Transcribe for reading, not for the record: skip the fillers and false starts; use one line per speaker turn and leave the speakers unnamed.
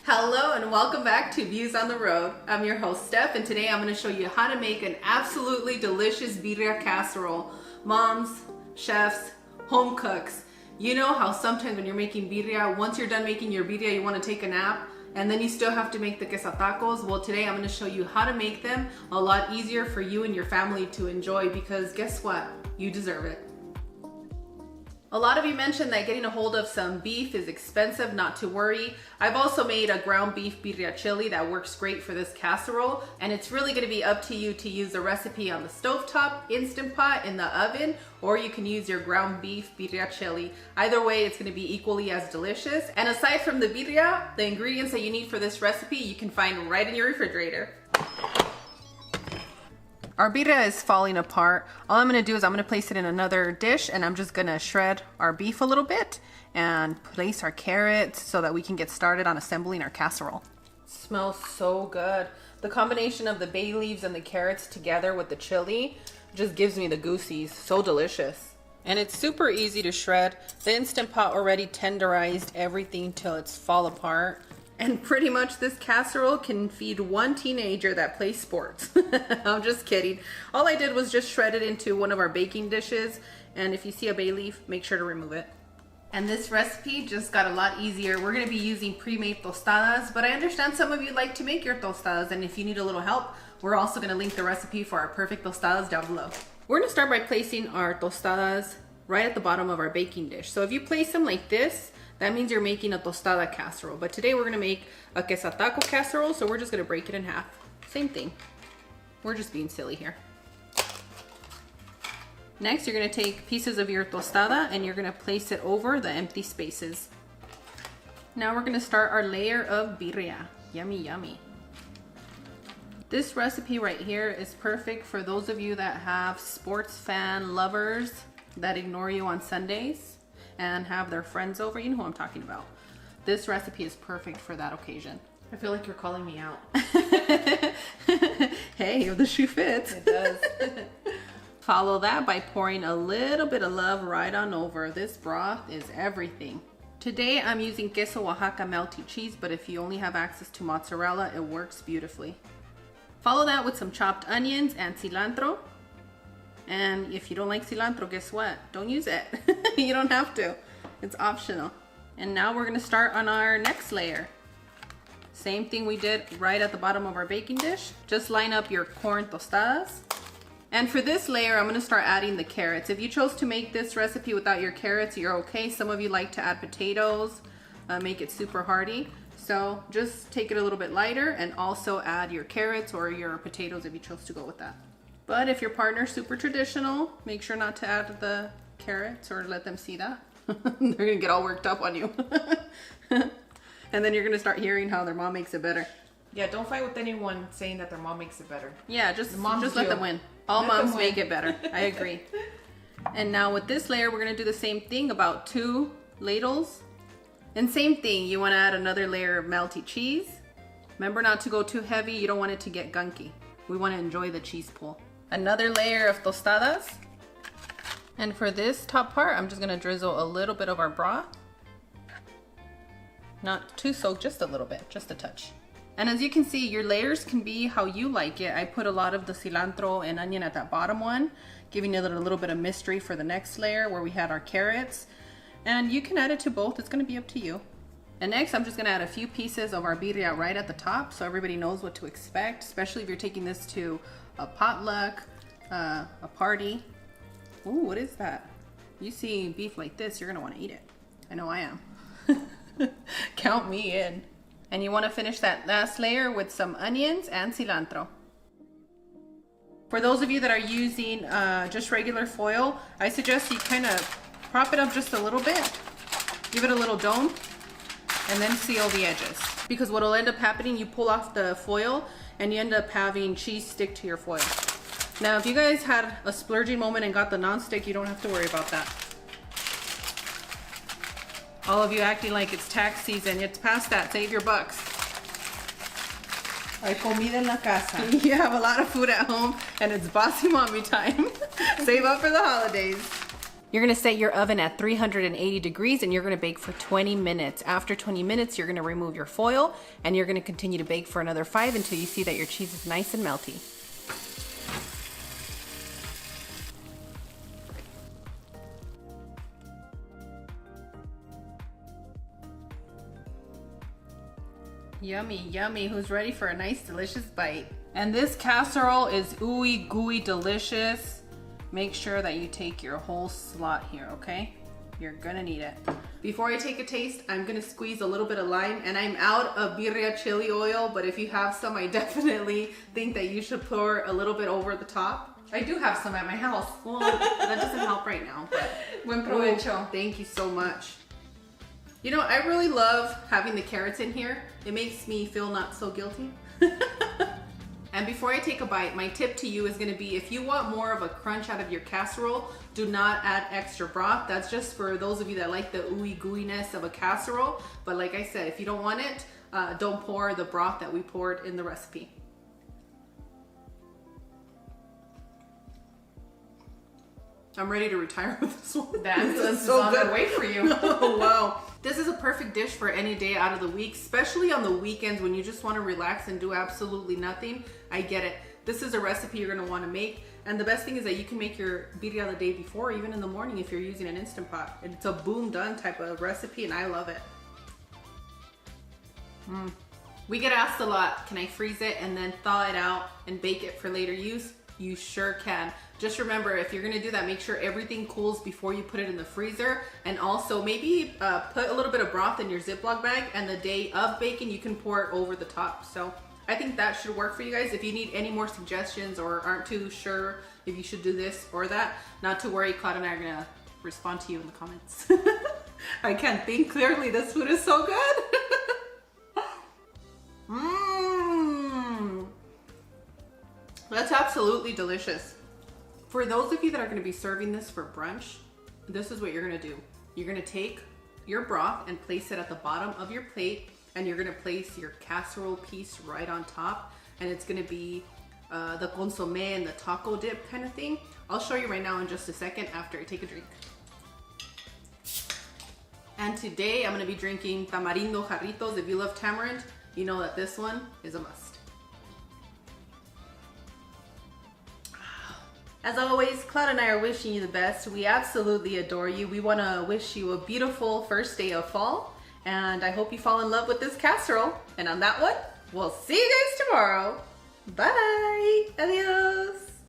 Hello and welcome back to Views on the Road. I'm your host Steph, and today I'm going to show you how to make an absolutely delicious birria casserole. Moms, chefs, home cooks, you know how sometimes when you're making birria, once you're done making your birria you want to take a nap and then you still have to make the queso tacos. Well, today I'm going to show you how to make them a lot easier for you and your family to enjoy, because guess what? You deserve it. A lot of you mentioned that getting a hold of some beef is expensive. Not to worry. I've also made a ground beef birria chili that works great for this casserole, and it's really going to be up to you to use the recipe on the stovetop, Instant Pot, in the oven, or you can use your ground beef birria chili. Either way, it's going to be equally as delicious. And aside from the birria, the ingredients that you need for this recipe you can find right in your refrigerator. Our birria is falling apart. All I'm going to do is I'm going to place it in another dish, and I'm just going to shred our beef a little bit and place our carrots so that we can get started on assembling our casserole. It smells so good. The combination of the bay leaves and the carrots together with the chili just gives me the goosies. So delicious. And it's super easy to shred. The Instant Pot already tenderized everything till it's fall apart. And pretty much this casserole can feed one teenager that plays sports. I'm just kidding. All I did was just shred it into one of our baking dishes. And if you see a bay leaf, make sure to remove it. And this recipe just got a lot easier. We're gonna be using pre-made tostadas, but I understand some of you like to make your tostadas. And if you need a little help, we're also gonna link the recipe for our perfect tostadas down below. We're gonna start by placing our tostadas right at the bottom of our baking dish. So if you place them like this, that means you're making a tostada casserole. But today we're gonna make a queso taco casserole, so we're just gonna break it in half. Same thing. We're just being silly here. Next, you're gonna take pieces of your tostada and you're gonna place it over the empty spaces. Now we're gonna start our layer of birria. Yummy, yummy. This recipe right here is perfect for those of you that have sports fan lovers that ignore you on Sundays and have their friends over. You know who I'm talking about. This recipe is perfect for that occasion.
I feel like you're calling me out.
Hey, if the shoe fits.
It does.
Follow that by pouring a little bit of love right on over. This broth is everything. Today I'm using queso Oaxaca melty cheese, but if you only have access to mozzarella, it works beautifully. Follow that with some chopped onions and cilantro. And if you don't like cilantro, guess what? Don't use it. You don't have to. It's optional. And now we're gonna start on our next layer. Same thing we did right at the bottom of our baking dish. Just line up your corn tostadas. And for this layer, I'm gonna start adding the carrots. If you chose to make this recipe without your carrots, you're okay. Some of you like to add potatoes, make it super hearty. So just take it a little bit lighter and also add your carrots or your potatoes if you chose to go with that. But if your partner's super traditional, make sure not to add the carrots or let them see that. They're gonna get all worked up on you. And then you're gonna start hearing how their mom makes it better.
Yeah, don't fight with anyone saying that their mom makes it better.
Yeah, just let them win. All moms make it better. I agree. And now with this layer, we're gonna do the same thing, about 2 ladles. And same thing, you wanna add another layer of melty cheese. Remember not to go too heavy, you don't want it to get gunky. We wanna enjoy the cheese pull. Another layer of tostadas. And for this top part, I'm just gonna drizzle a little bit of our broth. Not too soaked, just a little bit, just a touch. And as you can see, your layers can be how you like it. I put a lot of the cilantro and onion at that bottom one, giving it a little bit of mystery for the next layer where we had our carrots. And you can add it to both, it's gonna be up to you. And next, I'm just gonna add a few pieces of our birria right at the top so everybody knows what to expect, especially if you're taking this to a potluck, a party. Ooh, what is that? You see beef like this, you're gonna wanna eat it. I know I am. Count me in. And you wanna finish that last layer with some onions and cilantro. For those of you that are using just regular foil, I suggest you kind of prop it up just a little bit, give it a little dome, and then seal the edges. Because what'll end up happening, you pull off the foil and you end up having cheese stick to your foil. Now, if you guys had a splurging moment and got the non-stick, you don't have to worry about that. All of you acting like it's tax season, it's past that, save your bucks.
Hay comida en la casa.
You have a lot of food at home and it's bossy mommy time. Save up for the holidays. You're gonna set your oven at 380 degrees and you're gonna bake for 20 minutes. After 20 minutes, you're gonna remove your foil and you're gonna continue to bake for another 5 until you see that your cheese is nice and melty. Yummy, yummy. Who's ready for a nice, delicious bite? And this casserole is ooey gooey delicious. Make sure that you take your whole slot here, okay? You're gonna need it. Before I take a taste, I'm gonna squeeze a little bit of lime, and I'm out of birria chili oil, but if you have some, I definitely think that you should pour a little bit over the top.
I do have some at my house.
Well, that doesn't help right now, but
Buen provecho.
oh, thank you so much. You know, I really love having the carrots in here. It makes me feel not so guilty. And before I take a bite, my tip to you is gonna be, if you want more of a crunch out of your casserole, do not add extra broth. That's just for those of you that like the ooey gooiness of a casserole. But like I said, if you don't want it, don't pour the broth that we poured in the recipe. I'm ready to retire with this one.
That's
so
on
good.
the way for you.
Oh, wow. This is a perfect dish for any day out of the week, especially on the weekends when you just want to relax and do absolutely nothing. I get it. This is a recipe you're going to want to make. And the best thing is that you can make your birria the day before, even in the morning if you're using an Instant Pot. It's a boom done type of recipe and I love it. We get asked a lot, can I freeze it and then thaw it out and bake it for later use? You sure can. Just remember, if you're gonna do that, make sure everything cools before you put it in the freezer. And also maybe put a little bit of broth in your Ziploc bag, and the day of baking, you can pour it over the top. So I think that should work for you guys. If you need any more suggestions or aren't too sure if you should do this or that, not to worry, Claudia and I are gonna respond to you in the comments. I can't think clearly. This food is so good. That's absolutely delicious. For those of you that are going to be serving this for brunch, this is what you're going to do. You're going to take your broth and place it at the bottom of your plate, and you're going to place your casserole piece right on top, and it's going to be the consomme and the taco dip kind of thing. I'll show you right now in just a second after I take a drink. And today I'm going to be drinking tamarindo jarritos. If you love tamarind, you know that this one is a must. As always, Claudia and I are wishing you the best. We absolutely adore you. We want to wish you a beautiful first day of fall, and I hope you fall in love with this casserole. And on that one, we'll see you guys tomorrow. Bye. Adios.